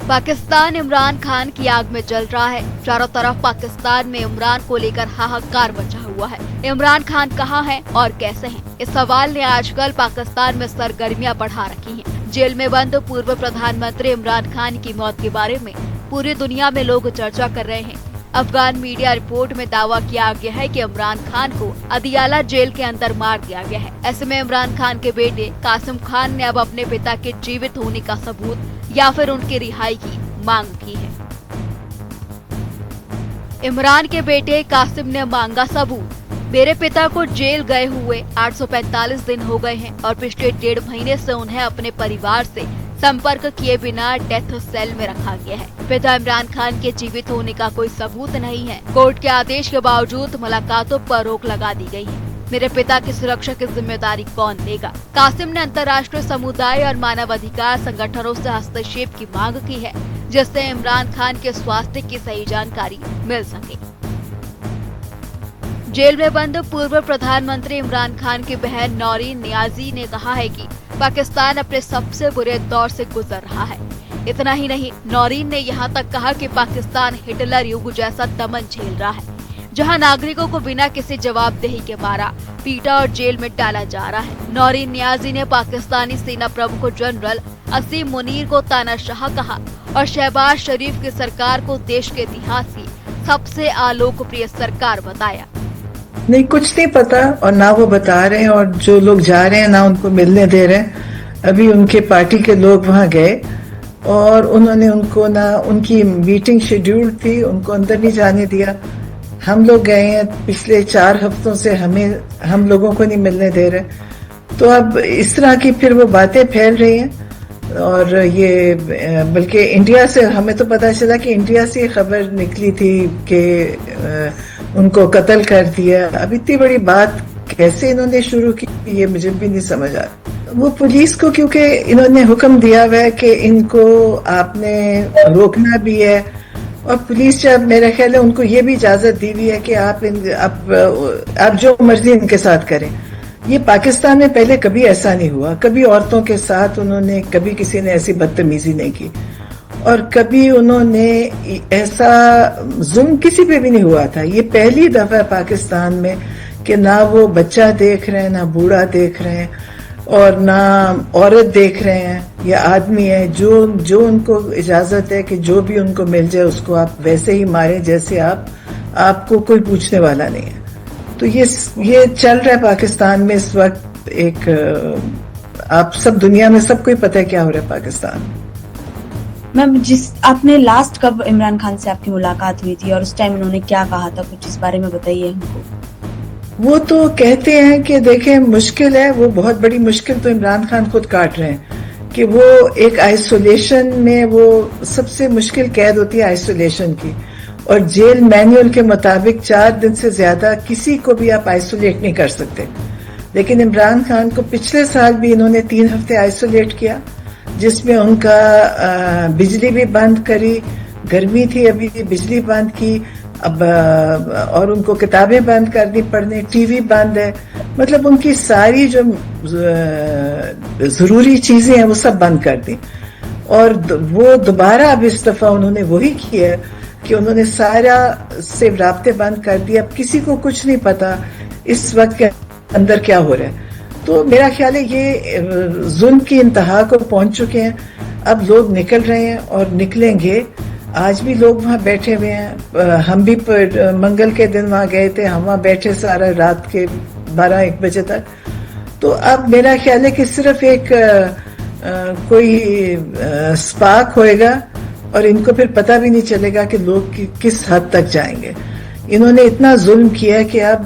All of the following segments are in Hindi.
पाकिस्तान इमरान खान की आग में जल रहा है। चारों तरफ पाकिस्तान में इमरान को लेकर हाहाकार मचा हुआ है। इमरान खान कहाँ हैं और कैसे हैं? इस सवाल ने आजकल पाकिस्तान में सरगर्मियां बढ़ा रखी हैं। जेल में बंद पूर्व प्रधानमंत्री इमरान खान की मौत के बारे में पूरी दुनिया में लोग चर्चा कर रहे हैं। अफगान मीडिया रिपोर्ट में दावा किया गया है कि इमरान खान को अदियाला जेल के अंदर मार दिया गया है। ऐसे में इमरान खान के बेटे कासिम खान ने अब अपने पिता के जीवित होने का सबूत या फिर उनकी रिहाई की मांग की है। इमरान के बेटे कासिम ने मांगा सबूत। मेरे पिता को जेल गए हुए 845 दिन हो गए हैं और पिछले 1.5 महीने से उन्हें अपने परिवार से संपर्क किए बिना डेथ सेल में रखा गया है। पिता इमरान खान के जीवित होने का कोई सबूत नहीं है। कोर्ट के आदेश के बावजूद मुलाकातों पर रोक लगा दी गई है। मेरे पिता की सुरक्षा की जिम्मेदारी कौन लेगा? कासिम ने अंतर्राष्ट्रीय समुदाय और मानवाधिकार संगठनों से हस्तक्षेप की मांग की है, जिससे इमरान खान के स्वास्थ्य की सही जानकारी मिल सके। जेल में बंद पूर्व प्रधानमंत्री इमरान खान की बहन नौरीन नियाजी ने कहा है कि पाकिस्तान अपने सबसे बुरे दौर से गुजर रहा है। इतना ही नहीं, नौरीन ने यहाँ तक कहा कि पाकिस्तान हिटलर युग जैसा दमन झेल रहा है, जहाँ नागरिकों को बिना किसी जवाबदेही के मारा, पीटा और जेल में डाला जा रहा है। नौरीन नियाजी ने पाकिस्तानी सेना प्रमुख जनरल असीम मुनीर को तानाशाह कहा और शहबाज शरीफ की सरकार को देश के इतिहास की सबसे अलोकप्रिय सरकार बताया। नहीं, कुछ नहीं पता और ना वो बता रहे हैं, और जो लोग जा रहे हैं ना उनको मिलने दे रहे हैं। अभी उनके पार्टी के लोग वहां गए और उन्होंने उनको ना, उनकी मीटिंग शेड्यूल थी, उनको अंदर नहीं जाने दिया। हम लोग गए हैं, पिछले 4 हफ्तों से हम लोगों को नहीं मिलने दे रहे। तो अब इस तरह की फिर वो बातें फैल रही हैं। और ये बल्कि इंडिया से हमें तो पता चला कि इंडिया से खबर निकली थी कि उनको कत्ल कर दिया। अब इतनी बड़ी बात कैसे इन्होंने शुरू की, ये मुझे भी नहीं समझ आ रहा। वो पुलिस को, क्योंकि इन्होंने हुक्म दिया हुआ है कि इनको आपने रोकना भी है, और पुलिस जब, मेरा ख्याल है उनको ये भी इजाजत दी हुई है कि आप जो मर्जी इनके साथ करें। ये पाकिस्तान में पहले कभी ऐसा नहीं हुआ। कभी औरतों के साथ उन्होंने, कभी किसी ने ऐसी बदतमीजी नहीं की, और कभी उन्होंने ऐसा जुल्म किसी पे भी नहीं हुआ था। ये पहली दफा पाकिस्तान में कि ना वो बच्चा देख रहे हैं, ना बूढ़ा देख रहे हैं, और ना औरत देख रहे हैं या आदमी है। जो उनको इजाजत है कि जो भी उनको मिल जाए उसको आप वैसे ही मारें जैसे आपको कोई पूछने वाला नहीं है। तो ये चल रहा है पाकिस्तान में इस वक्त। आप सब दुनिया में सबको ही पता है क्या हो रहा है पाकिस्तान में। मैम, आपने लास्ट कब इमरान खान से आपकी मुलाकात हुई थी और उस टाइम उन्होंने क्या कहा था, कुछ इस बारे में बताइए हमको। वो तो कहते हैं कि देखें, मुश्किल है, वो बहुत बड़ी मुश्किल तो इमरान खान खुद काट रहे हैं कि वो एक आइसोलेशन में, वो सबसे मुश्किल कैद होती है आइसोलेशन की, और जेल मैनुअल के मुताबिक 4 दिन से ज्यादा किसी को भी आप आइसोलेट नहीं कर सकते। लेकिन इमरान खान को पिछले साल भी इन्होंने 3 हफ्ते आइसोलेट किया, जिसमें उनका बिजली भी बंद करी, गर्मी थी अभी, बिजली बंद की, अब और उनको किताबें बंद कर दी पढ़ने, टीवी बंद है, मतलब उनकी सारी जो जरूरी चीजें हैं वो सब बंद कर दी। और वो दोबारा अब इस दफा उन्होंने वही किया है कि उन्होंने सारा से राब्ते बंद कर दिए। अब किसी को कुछ नहीं पता इस वक्त के अंदर क्या हो रहा है। तो मेरा ख्याल है ये जुल्म की इंतहा को पहुंच चुके हैं। अब लोग निकल रहे हैं और निकलेंगे। आज भी लोग वहां बैठे हुए हैं। हम भी मंगल के दिन वहां गए थे, हम वहां बैठे सारा रात के 12-1 बजे तक। तो अब मेरा ख्याल है कि सिर्फ एक कोई स्पार्क होएगा और इनको फिर पता भी नहीं चलेगा कि लोग किस हद तक जाएंगे। इन्होंने इतना जुल्म किया है कि अब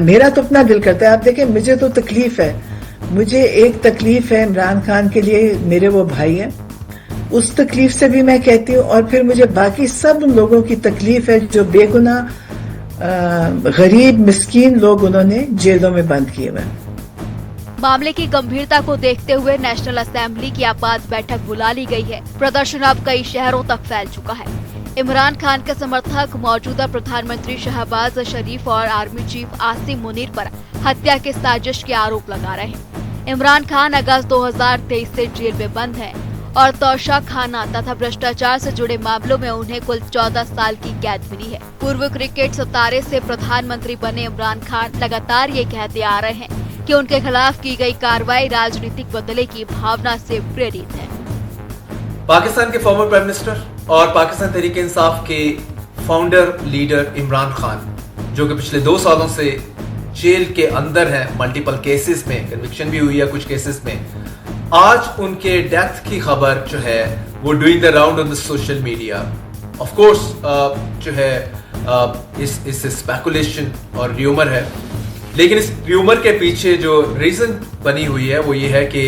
मेरा तो अपना दिल करता है। आप देखें, मुझे तो तकलीफ है, मुझे एक तकलीफ है इमरान खान के लिए, मेरे वो भाई हैं, उस तकलीफ से भी मैं कहती हूँ, और फिर मुझे बाकी सब लोगों की तकलीफ है जो बेगुनाह गरीब मिस्कीन लोग उन्होंने जेलों में बंद किए हुए। मामले की गंभीरता को देखते हुए नेशनल असेंबली की आपात बैठक बुला ली गई है। प्रदर्शन अब कई शहरों तक फैल चुका है। इमरान खान के समर्थक मौजूदा प्रधानमंत्री शहबाज शरीफ और आर्मी चीफ आसिम मुनीर पर हत्या की साजिश के आरोप लगा रहे हैं। इमरान खान अगस्त 2023 से जेल में बंद है और तौशा खाना तथा भ्रष्टाचार से जुड़े मामलों में उन्हें कुल 14 साल की कैद मिली है। पूर्व क्रिकेट सितारे से प्रधानमंत्री बने इमरान खान लगातार ये कहते आ रहे हैं कि उनके खिलाफ की गई कार्रवाई राजनीतिक बदले की भावना से प्रेरित है। पाकिस्तान के फॉर्मर प्राइम मिनिस्टर और पाकिस्तान तहरीक इंसाफ के फाउंडर लीडर इमरान खान, जो कि पिछले 2 सालों से जेल के अंदर हैं, मल्टीपल केसेस में कन्विक्शन भी हुई है कुछ केसेस में, आज उनके डेथ की खबर जो है वो doing the round on the social media. Of course जो है इस स्पेकुलेशन और र्यूमर है, लेकिन इस र्यूमर के पीछे जो रीजन बनी हुई है वो ये है कि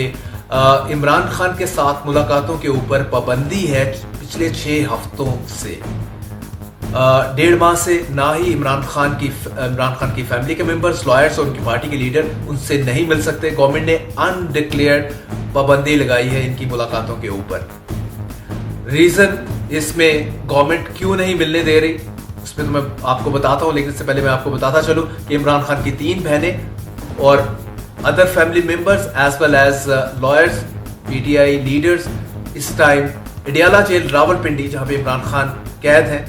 इमरान खान के साथ मुलाकातों के ऊपर पाबंदी है पिछले 6 हफ्तों से। 1.5 माह से ना ही इमरान खान की फैमिली के मेंबर्स, लॉयर्स और उनकी पार्टी के लीडर उनसे नहीं मिल सकते। गवर्नमेंट ने अनडिक्लेयर्ड पाबंदी लगाई है इनकी मुलाकातों के ऊपर। रीजन इसमें गवर्नमेंट क्यों नहीं मिलने दे रही उसमें तो मैं आपको बताता हूं, लेकिन इससे पहले मैं आपको बताता चलूं कि इमरान खान की 3 बहनें और other family members as well as lawyers, PTI leaders इस टाइम अडियाला जेल रावलपिंडी, जहां पे इमरान खान कैद हैं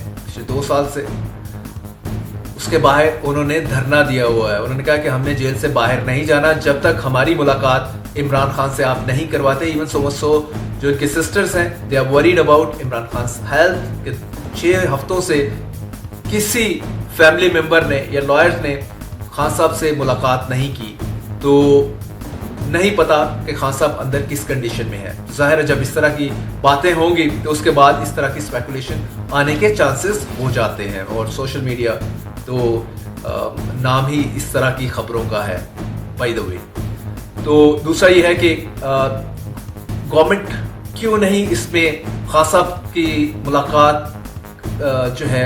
2 साल से, उसके बाहर उन्होंने धरना दिया हुआ है। उन्होंने कहा कि हमने जेल से बाहर नहीं जाना जब तक हमारी मुलाकात इमरान खान से आप नहीं करवाते। इवन सो जो इनके सिस्टर्स हैं, they are worried about Imran Khan health. 6 हफ्तों से किसी फैमिली मेंबर ने या लॉयर्स ने खान साहब से मुलाकात नहीं की, तो नहीं पता कि खान साहब अंदर किस कंडीशन में है। जाहिर है जब इस तरह की बातें होंगी तो उसके बाद इस तरह की स्पेकुलेशन आने के चांसेस हो जाते हैं, और सोशल मीडिया तो नाम ही इस तरह की खबरों का है बाय द वे। तो दूसरा ये है कि गवर्नमेंट क्यों नहीं इसमें खान साहब की मुलाकात जो है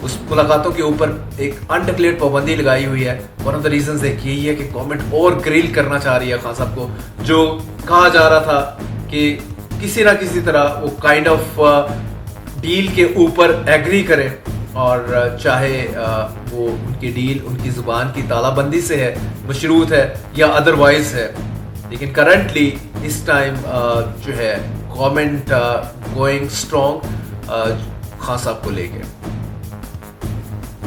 उस मुलाकातों के ऊपर एक अनडिक्लेयर्ड पाबंदी लगाई हुई है। वन ऑफ द रीजंस एक यही है कि गवर्नमेंट और ग्रिल करना चाह रही है खान साहब को, जो कहा जा रहा था कि किसी ना किसी तरह वो काइंड ऑफ डील के ऊपर एग्री करें, और चाहे वो उनकी डील उनकी जुबान की तालाबंदी से है, मशरूत है या अदरवाइज है। लेकिन करंटली इस टाइम जो है गवर्नमेंट गोइंग स्ट्रॉन्ग खान साहब को लेके।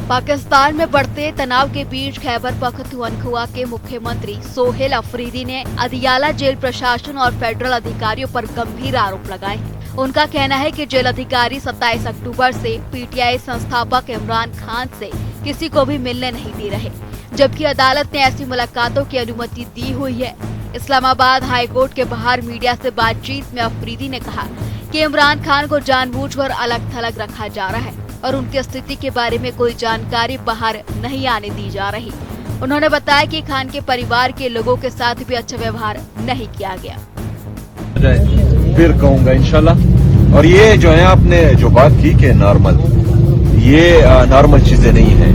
पाकिस्तान में बढ़ते तनाव के बीच खैबर पख्तूनख्वा के मुख्यमंत्री सोहेल अफरीदी ने अदियाला जेल प्रशासन और फेडरल अधिकारियों पर गंभीर आरोप लगाए हैं। उनका कहना है कि जेल अधिकारी 27 अक्टूबर से पीटीआई संस्थापक इमरान खान से किसी को भी मिलने नहीं दे रहे, जबकि अदालत ने ऐसी मुलाकातों की अनुमति दी हुई है। इस्लामाबाद हाईकोर्ट के बाहर मीडिया से बातचीत में अफरीदी ने कहा कि इमरान खान को जानबूझकर अलग थलग रखा जा रहा है और उनकी स्थिति के बारे में कोई जानकारी बाहर नहीं आने दी जा रही। उन्होंने बताया कि खान के परिवार के लोगों के साथ भी अच्छा व्यवहार नहीं किया गया। फिर कहूँगा इंशाल्लाह। और ये जो है आपने जो बात की कि नॉर्मल, ये नॉर्मल चीजें नहीं है।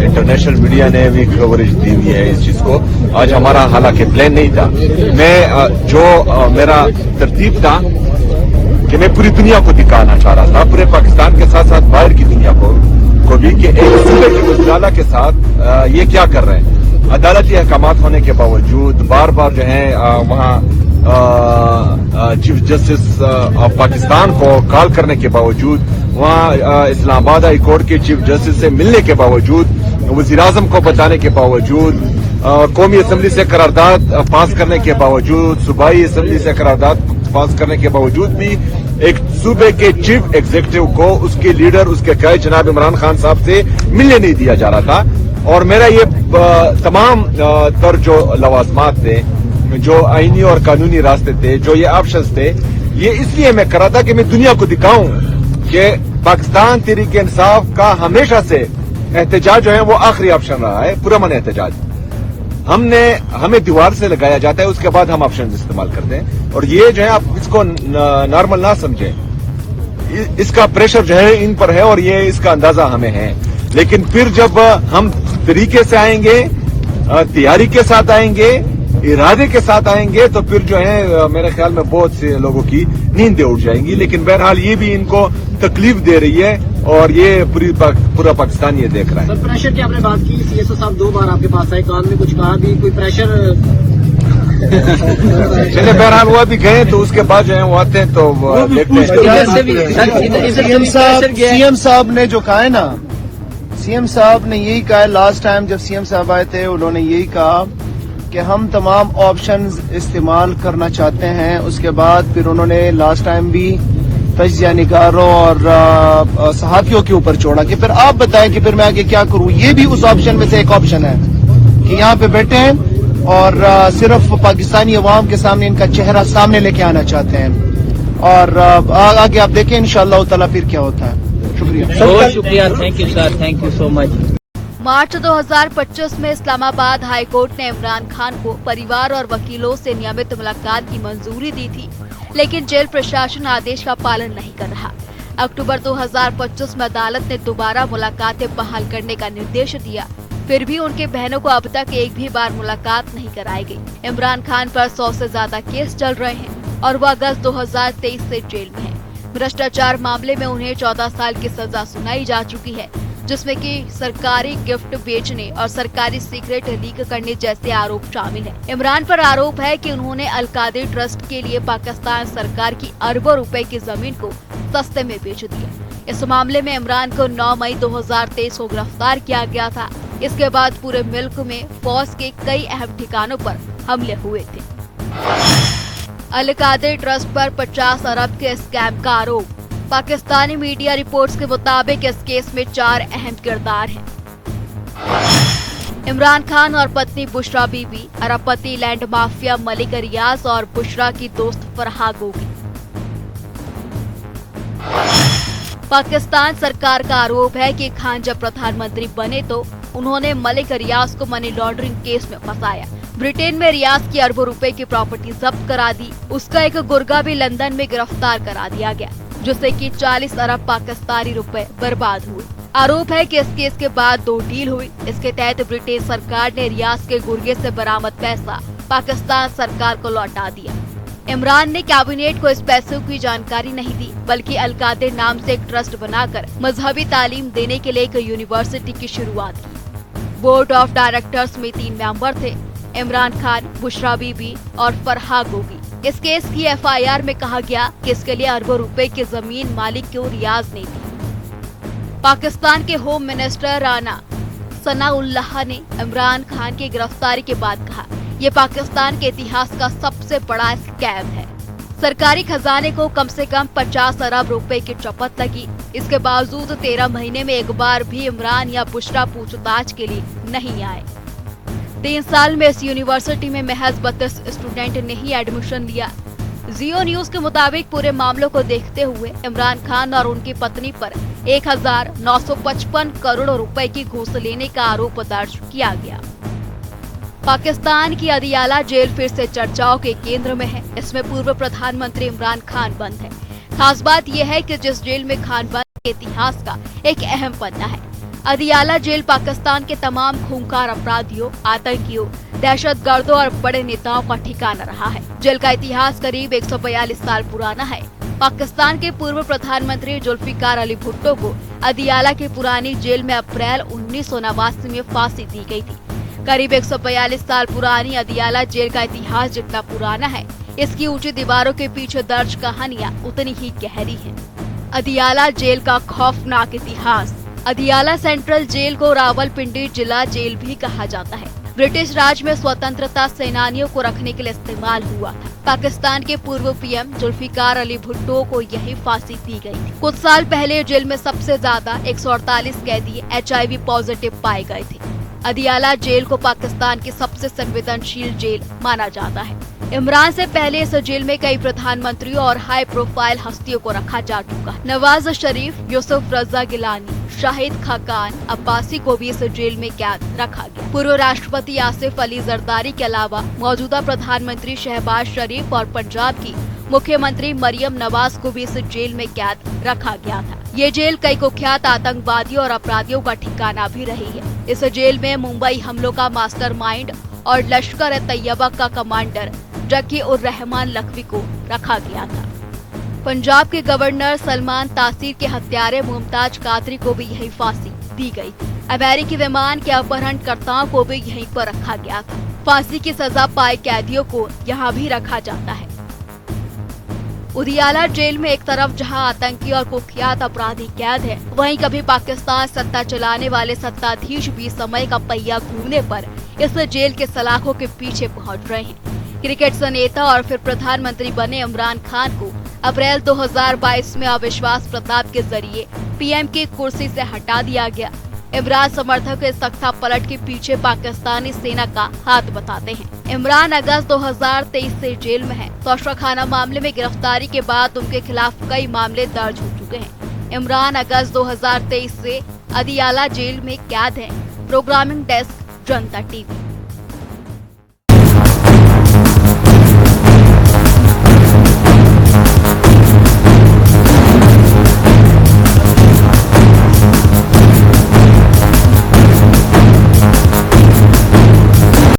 इंटरनेशनल मीडिया ने भी कवरेज दी हुई है इस चीज को। आज हमारा हालांकि प्लान नहीं था, मैं मेरा तरतीब था कि मैं पूरी दुनिया को दिखाना चाह रहा था, पूरे पाकिस्तान के साथ साथ बाहर की दुनिया को भी, कि एक सूबे के गुजराला के साथ ये क्या कर रहे हैं। अदालती अहकामात होने के बावजूद बार बार जो है वहाँ चीफ जस्टिस ऑफ पाकिस्तान को कॉल करने के बावजूद, वहाँ इस्लामाबाद हाई कोर्ट के चीफ जस्टिस से मिलने के बावजूद, वज़ीर आज़म को बताने के बावजूद, कौमी असम्बली से करारदाद पास करने के बावजूद, सूबाई असम्बली से करारदाद पास करने के बावजूद भी एक सूबे के चीफ एग्जीक्यूटिव को उसके लीडर, उसके कायद जनाब इमरान खान साहब से मिलने नहीं दिया जा रहा था। और मेरा ये तमाम तर जो लवाजमात थे, जो आईनी और कानूनी रास्ते थे, जो ये ऑप्शंस थे, ये इसलिए मैं कर रहा था कि मैं दुनिया को दिखाऊं कि पाकिस्तान तहरीक इंसाफ का हमेशा से एहतजाज जो है वो आखिरी ऑप्शन रहा है, पुरअमन एहतजाज। हमें दीवार से लगाया जाता है, उसके बाद हम ऑप्शन इस्तेमाल करते हैं। और ये जो है आप इसको नॉर्मल ना समझें, इसका प्रेशर जो है इन पर है और ये इसका अंदाजा हमें है। लेकिन फिर जब हम तरीके से आएंगे, तैयारी के साथ आएंगे, इरादे के साथ आएंगे, तो फिर जो है मेरे ख्याल में बहुत से लोगों की नींदें उड़ जाएंगी। लेकिन बहरहाल ये भी इनको तकलीफ दे रही है और ये पूरा पाकिस्तान ये देख रहा है। सर, प्रेशर की आपने बात की, सीएसओ साहब 2 बार आपके पास आए, कान में कुछ कहा भी, कोई प्रेशर चलिए बहरहाल वो अभी गए तो उसके बाद जो है वो आते हैं तो देखते हैं। सीएम साहब ने जो कहा है ना, सीएम साहब ने यही कहा है, लास्ट टाइम जब सीएम साहब आए थे उन्होंने यही कहा कि हम तमाम ऑप्शंस इस्तेमाल करना चाहते हैं। उसके बाद फिर उन्होंने लास्ट टाइम भी तजिया निगारों और सहाफियों के ऊपर छोड़ा कि फिर आप बताएं कि फिर मैं आगे क्या करूं। ये भी उस ऑप्शन में से एक ऑप्शन है कि यहाँ पे बैठे हैं और सिर्फ पाकिस्तानी अवाम के सामने इनका चेहरा सामने लेके आना चाहते हैं और आगे आप देखें इंशाअल्लाह ताला फिर क्या होता है। शुक्रिया, बहुत शुक्रिया, thank you sir, thank you so much. March 2025 में इस्लामाबाद हाई कोर्ट ने इमरान खान को परिवार और वकीलों से नियमित मुलाकात की मंजूरी दी थी, लेकिन जेल प्रशासन आदेश का पालन नहीं कर रहा। अक्टूबर 2025 में अदालत ने दोबारा मुलाकातें बहाल करने का निर्देश दिया, फिर भी उनके बहनों को अब तक एक भी बार मुलाकात नहीं कराई गई। इमरान खान पर 100 से ज्यादा केस चल रहे हैं और वो अगस्त 2023 से जेल में है। भ्रष्टाचार मामले में उन्हें 14 साल की सजा सुनाई जा चुकी है, जिसमें कि सरकारी गिफ्ट बेचने और सरकारी सीक्रेट लीक करने जैसे आरोप शामिल हैं। इमरान पर आरोप है कि उन्होंने अल-कादिर ट्रस्ट के लिए पाकिस्तान सरकार की अरबों रुपए की जमीन को सस्ते में बेच दिया। इस मामले में इमरान को 9 मई 2023 को गिरफ्तार किया गया था। इसके बाद पूरे मुल्क में फौज के कई अहम ठिकानों पर हमले हुए थे। अल-कादिर ट्रस्ट पर 50 अरब के स्कैम का आरोप। पाकिस्तानी मीडिया रिपोर्ट्स के मुताबिक इस केस में 4 अहम किरदार हैं। इमरान खान और पत्नी बुशरा बीबी, अरबपति लैंड माफिया मलिक रियाज और बुशरा की दोस्त फरहा गोगी। पाकिस्तान सरकार का आरोप है कि खान जब प्रधानमंत्री बने तो उन्होंने मलिक रियाज को मनी लॉन्ड्रिंग केस में फंसाया। ब्रिटेन में रियाज की अरबों रुपए की प्रॉपर्टी जब्त करा दी। उसका एक गुर्गा भी लंदन में गिरफ्तार करा दिया गया, जिससे कि 40 अरब पाकिस्तानी रुपए बर्बाद हुए। आरोप है कि इस केस के बाद 2 डील हुई। इसके तहत ब्रिटेन सरकार ने रियाज के गुर्गे से बरामद पैसा पाकिस्तान सरकार को लौटा दिया। इमरान ने कैबिनेट को इस पैसों की जानकारी नहीं दी, बल्कि अल-कादिर नाम से एक ट्रस्ट बनाकर मजहबी तालीम देने के लिए एक यूनिवर्सिटी की शुरुआत की। बोर्ड ऑफ डायरेक्टर्स में 3 मेंबर थे, इमरान खान, बुशरा बीबी और फरहा गोगी। इस केस की FIR में कहा गया कि इसके लिए अरबों रुपए की जमीन मालिक को रियाज ने दी। पाकिस्तान के होम मिनिस्टर राना सनाउल्लाह ने इमरान खान की गिरफ्तारी के बाद कहा, ये पाकिस्तान के इतिहास का सबसे बड़ा स्कैम है। सरकारी खजाने को कम से कम 50 अरब रुपए की चपत लगी। इसके बावजूद 13 महीने में एक बार भी इमरान या बुशरा पूछताछ के लिए नहीं आए। 3 साल में इस यूनिवर्सिटी में महज 32 स्टूडेंट ने ही एडमिशन लिया। जियो न्यूज के मुताबिक पूरे मामलों को देखते हुए इमरान खान और उनकी पत्नी पर 1955 करोड़ रुपए की घूस लेने का आरोप दर्ज किया गया। पाकिस्तान की अदियाला जेल फिर से चर्चाओं के केंद्र में है। इसमें पूर्व प्रधानमंत्री इमरान खान बंद है। खास बात यह है कि जिस जेल में खान बंद के इतिहास का एक अहम पन्ना है। अदियाला जेल पाकिस्तान के तमाम खूंखार अपराधियों, आतंकियों, दहशतगर्दों और बड़े नेताओं का ठिकाना रहा है। जेल का इतिहास करीब 142 साल पुराना है। पाकिस्तान के पूर्व प्रधानमंत्री जुल्फिकार अली भुट्टो को अदियाला की पुरानी जेल में अप्रैल 1989 में फांसी दी गई थी। करीब 142 साल पुरानी अदियाला जेल का इतिहास जितना पुराना है, इसकी ऊंची दीवारों के पीछे दर्ज कहानियां उतनी ही गहरी हैं। अदियाला जेल का खौफनाक इतिहास। अदियाला सेंट्रल जेल को रावलपिंडी जिला जेल भी कहा जाता है। ब्रिटिश राज में स्वतंत्रता सेनानियों को रखने के लिए इस्तेमाल हुआ था। पाकिस्तान के पूर्व PM जुल्फिकार अली भुट्टो को यही फांसी दी गई थी। कुछ साल पहले जेल में सबसे ज्यादा 148 कैदी HIV पॉजिटिव पाए गए थे। अदियाला जेल को पाकिस्तान की सबसे संवेदनशील जेल माना जाता है। इमरान से पहले इस जेल में कई प्रधानमंत्रियों और हाई प्रोफाइल हस्तियों को रखा जा चुका है। नवाज शरीफ, यूसुफ रजा गिलानी, शाहिद खाकान अब्बासी को भी इस जेल में कैद रखा गया। पूर्व राष्ट्रपति आसिफ अली जरदारी के अलावा मौजूदा प्रधानमंत्री शहबाज शरीफ और पंजाब की मुख्यमंत्री मरियम नवाज को भी इस जेल में कैद रखा गया था। ये जेल कई कुख्यात आतंकवादियों और अपराधियों का ठिकाना भी रही है। इस जेल में मुंबई हमलों का मास्टरमाइंड और लश्कर-ए-तैयबा का कमांडर जकी-उर-रहमान लखवी को रखा गया था। पंजाब के गवर्नर सलमान तासीर के हत्यारे मुमताज कादरी को भी यही फांसी दी गई थी। अमेरिकी विमान के अपहरणकर्ताओं को भी यहीं पर रखा गया था। फांसी की सजा पाए कैदियों को यहाँ भी रखा जाता है। उदियाला जेल में एक तरफ जहां आतंकी और कुख्यात अपराधी कैद है, वहीं कभी पाकिस्तान सत्ता चलाने वाले सत्ताधीश भी समय का पहिया घूमने पर इस जेल के सलाखों के पीछे पहुंच रहे हैं। क्रिकेट से नेता और फिर प्रधानमंत्री बने इमरान खान को अप्रैल 2022 में अविश्वास प्रस्ताव के जरिए पीएम की कुर्सी से हटा दिया गया। इमरान समर्थक इस तख्ता पलट के पीछे पाकिस्तानी सेना का हाथ बताते हैं। इमरान अगस्त 2023 से जेल में है। तोशाखाना मामले में गिरफ्तारी के बाद उनके खिलाफ कई मामले दर्ज हो चुके हैं। इमरान अगस्त 2023 से अदियाला जेल में कैद हैं। प्रोग्रामिंग डेस्क, जनता टीवी।